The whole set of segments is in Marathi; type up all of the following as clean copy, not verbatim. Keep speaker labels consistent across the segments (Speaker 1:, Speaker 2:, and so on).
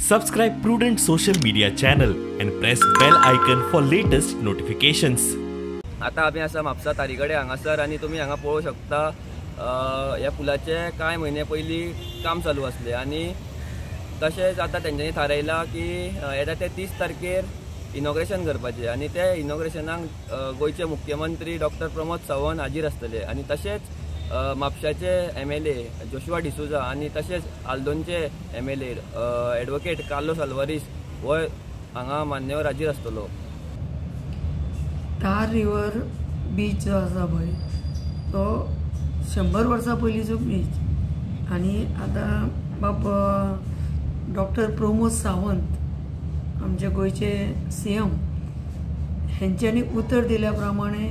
Speaker 1: Subscribe Prudent social media channel and press bell icon for latest notifications.
Speaker 2: आता आम्ही असा म्हापसा तारीकडे हांगासर आणि तुम्ही हांगा पळोवंक शकता ह्या पुलाचे कांय म्हयने पयलीं काम चालू आसले आणि तशेंच आता तेंच्यांनी थारायला की येता ते 30 तारखेर इनॉग्रेशन करपाचें आणि त्या इनॉग्रेशनाक गोयचे मुख्यमंत्री डॉक्टर प्रमोद सावंत हाजीर आसतले आणि तशेंच म्हापशाचे MLA जोशुआ डिसोजा आणि तशेंच आल्दोनचे MLA ॲडवोकेट कार्लोस आल्वारीस हो हांगा मान्यवर हाजीर आसतलो।
Speaker 3: तार रिवर बीच जो आसा पळय तो 100 वर्सां पयलींचो बीच आणि आता बाब डॉक्टर प्रमोद सावंत आमचे गोयचे CM हेंच्यांनी उतर दिल्या प्रमाणे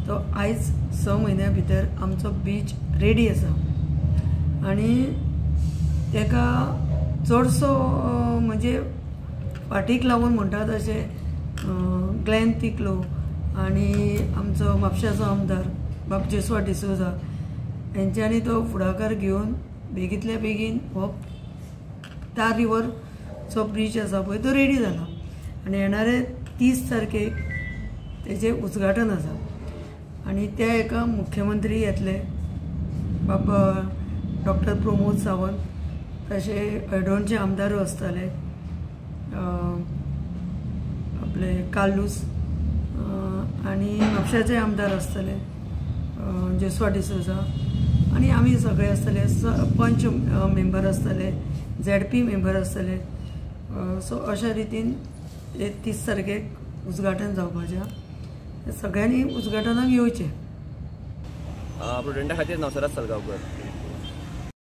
Speaker 3: तो आयज 6 म्हयन्या भितर आमचो बीच रेडी आसा आणि तेका चडसो म्हणजे फाटीक लागून म्हणटा तशें ग्लेन तिकलो आणि आमचो म्हापशाचो आमदार बाब जोशुआ डिसोजा हेंच्यांनी तो फुडाकार घेवन बेगींतल्या बेगीन हो तार रिवरचो ब्रीज आसा पळय तो रेडी जाला आणि येणारे 30 तारखेक तेजें उद्घाटन आसा आणि त्या एका मुख्यमंत्री येतले बाब डॉक्टर प्रमोद सावंत तशे एडोणचे आमदारूय आसतले आपले कार्लोस आणि म्हापशाचे आमदार आसतले जोशुआ डिसोजा आणि आमी सगळे आसतले पंच मेंबर आसतले ZP मेंबर आसतले सो अशा रितीन 30 तारखेक उद्घाटन जावपाचें सगळ्यांनी उद्घाटनाक येवचें।
Speaker 2: प्रुडंटा खातीर नवसराज सलगांवकर।